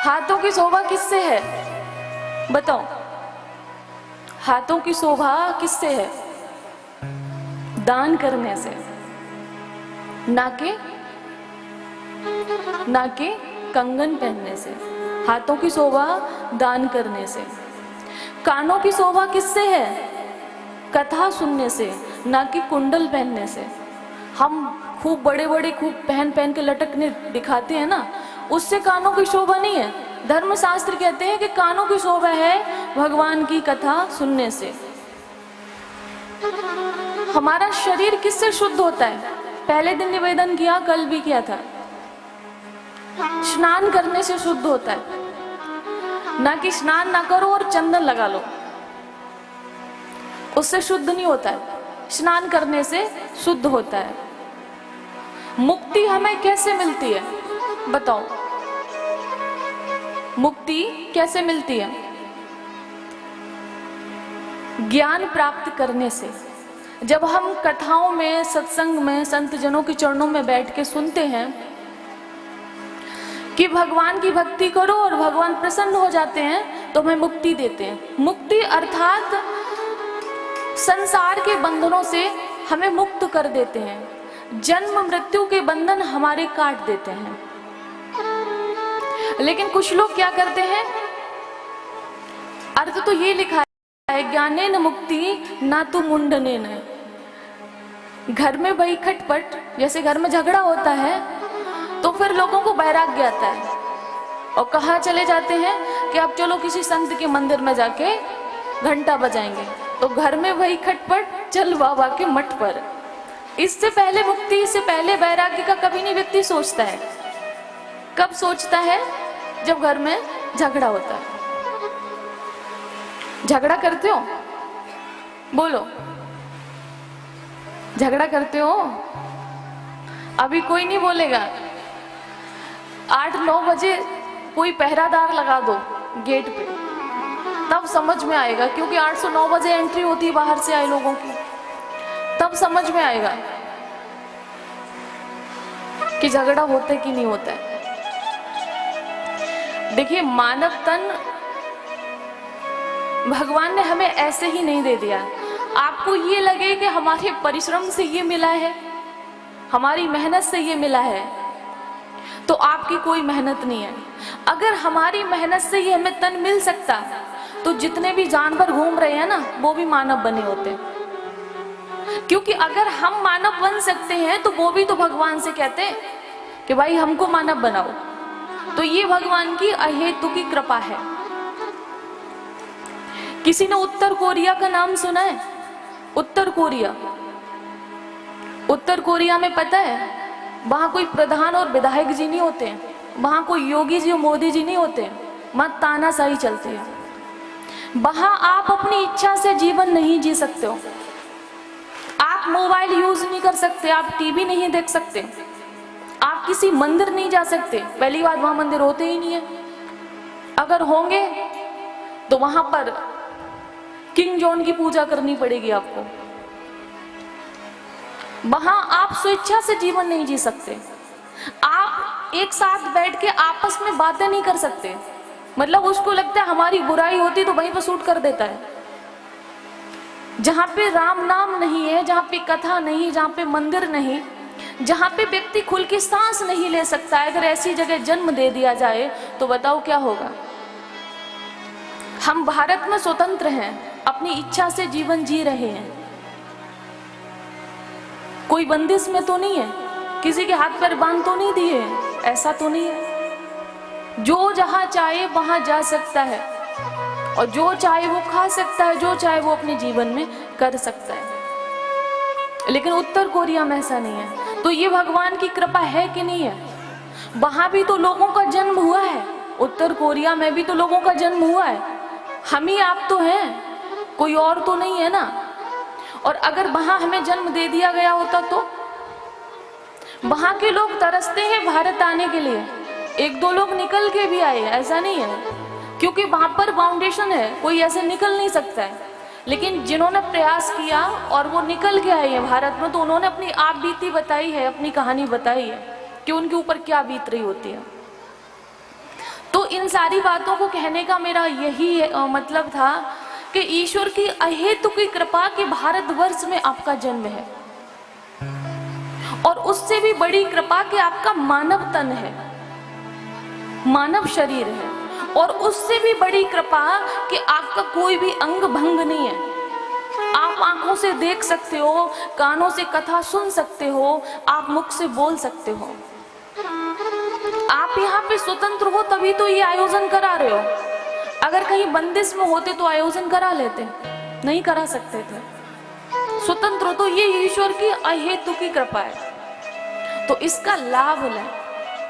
हाथों की शोभा किससे है? बताओ, हाथों की शोभा किससे है? दान करने से, ना के कंगन पहनने से। हाथों की शोभा दान करने से। कानों की शोभा किससे है? कथा सुनने से, ना कि कुंडल पहनने से। हम खूब बड़े बड़े खूब पहन पहन के लटकने दिखाते हैं ना, उससे कानों की शोभा नहीं है। धर्मशास्त्र कहते हैं कि कानों की शोभा है भगवान की कथा सुनने से। हमारा शरीर किससे शुद्ध होता है? पहले दिन निवेदन किया, कल भी किया था, स्नान करने से शुद्ध होता है। ना कि स्नान ना करो और चंदन लगा लो, उससे शुद्ध नहीं होता है। स्नान करने से शुद्ध होता है। मुक्ति हमें कैसे मिलती है? बताओ, मुक्ति कैसे मिलती है? ज्ञान प्राप्त करने से। जब हम कथाओं में, सत्संग में, संत जनों के चरणों में बैठ के सुनते हैं कि भगवान की भक्ति करो और भगवान प्रसन्न हो जाते हैं, तो हमें मुक्ति देते हैं। मुक्ति अर्थात संसार के बंधनों से हमें मुक्त कर देते हैं, जन्म मृत्यु के बंधन हमारे काट देते हैं। लेकिन कुछ लोग क्या करते हैं, अर्थ तो ये लिखा है ज्ञानेन मुक्ति ना तु मुंडनेन। घर में वही खटपट, जैसे घर में झगड़ा होता है तो फिर लोगों को वैराग्य आता है और कहाँ चले जाते हैं कि अब चलो किसी संत के मंदिर में जाके घंटा बजाएंगे। तो घर में वही खटपट, चल बाबा के मठ पर। इससे पहले मुक्ति, इससे पहले वैराग्य का कभी नहीं व्यक्ति सोचता है। कब सोचता है? जब घर में झगड़ा होता है। झगड़ा करते हो? बोलो, झगड़ा करते हो? अभी कोई नहीं बोलेगा। 8-9 बजे कोई पहरादार लगा दो गेट पे, तब समझ में आएगा, क्योंकि 8 से 9 बजे एंट्री होती है बाहर से आए लोगों की। तब समझ में आएगा कि झगड़ा होता है कि नहीं होता है। देखिए, मानव तन भगवान ने हमें ऐसे ही नहीं दे दिया। आपको ये लगे कि हमारे परिश्रम से ये मिला है, हमारी मेहनत से ये मिला है, तो आपकी कोई मेहनत नहीं है। अगर हमारी मेहनत से ये हमें तन मिल सकता तो जितने भी जानवर घूम रहे हैं ना, वो भी मानव बने होते। क्योंकि अगर हम मानव बन सकते हैं तो वो भी तो भगवान से कहते हैं कि भाई हमको मानव बनाओ। तो ये भगवान की अहेतु की कृपा है। किसी ने उत्तर कोरिया का नाम सुना है? उत्तर कोरिया, उत्तर कोरिया में पता है वहां कोई प्रधान और विधायक जी नहीं होते हैं, वहां कोई योगी जी और मोदी जी नहीं होते हैं, वहां तानाशाही चलती है। वहां आप अपनी इच्छा से जीवन नहीं जी सकते हो। आप मोबाइल यूज नहीं कर सकते, आप टीवी नहीं देख सकते, आप किसी मंदिर नहीं जा सकते। पहली बात, वहां मंदिर होते ही नहीं है। अगर होंगे तो वहां पर किंग जॉन की पूजा करनी पड़ेगी आपको। वहां आप स्वेच्छा से जीवन नहीं जी सकते। आप एक साथ बैठ के आपस में बातें नहीं कर सकते। मतलब उसको लगता है हमारी बुराई होती तो वहीं पर शूट कर देता है। जहां पे राम नाम नहीं है, जहां पे कथा नहीं, जहां पे मंदिर नहीं, जहां पे व्यक्ति खुल के सांस नहीं ले सकता है, अगर ऐसी जगह जन्म दे दिया जाए तो बताओ क्या होगा। हम भारत में स्वतंत्र हैं, अपनी इच्छा से जीवन जी रहे हैं, कोई बंदिश में तो नहीं है, किसी के हाथ पैर बांध तो नहीं दिए, ऐसा तो नहीं है। जो जहां चाहे वहां जा सकता है और जो चाहे वो खा सकता है, जो चाहे वो अपने जीवन में कर सकता है। लेकिन उत्तर कोरिया में ऐसा नहीं है। तो ये भगवान की कृपा है कि नहीं है? वहां भी तो लोगों का जन्म हुआ है, उत्तर कोरिया में भी तो लोगों का जन्म हुआ है। हम ही आप तो हैं, कोई और तो नहीं है ना। और अगर वहां हमें जन्म दे दिया गया होता तो वहां के लोग तरसते हैं भारत आने के लिए। 1-2 लोग निकल के भी आए, ऐसा नहीं है, क्योंकि वहां पर फाउंडेशन है, कोई ऐसे निकल नहीं सकता है। लेकिन जिन्होंने प्रयास किया और वो निकल के आए हैं भारत में, तो उन्होंने अपनी आप बीती बताई है, अपनी कहानी बताई है कि उनके ऊपर क्या बीत रही होती है। तो इन सारी बातों को कहने का मेरा यही मतलब था कि ईश्वर की अहेतुकी कृपा के भारतवर्ष में आपका जन्म है, और उससे भी बड़ी कृपा कि आपका मानव तन है, मानव शरीर है, और उससे भी बड़ी कृपा कि आपका कोई भी अंग भंग नहीं है। आप आंखों से देख सकते हो, कानों से कथा सुन सकते हो, आप मुख से बोल सकते हो। आप यहाँ पे स्वतंत्र हो तभी तो ये आयोजन करा रहे हो। अगर कहीं बंदिश में होते तो आयोजन करा लेते, नहीं करा सकते थे। स्वतंत्र हो तो ये ईश्वर की अहेतुकी कृपा है, तो इसका लाभ लें।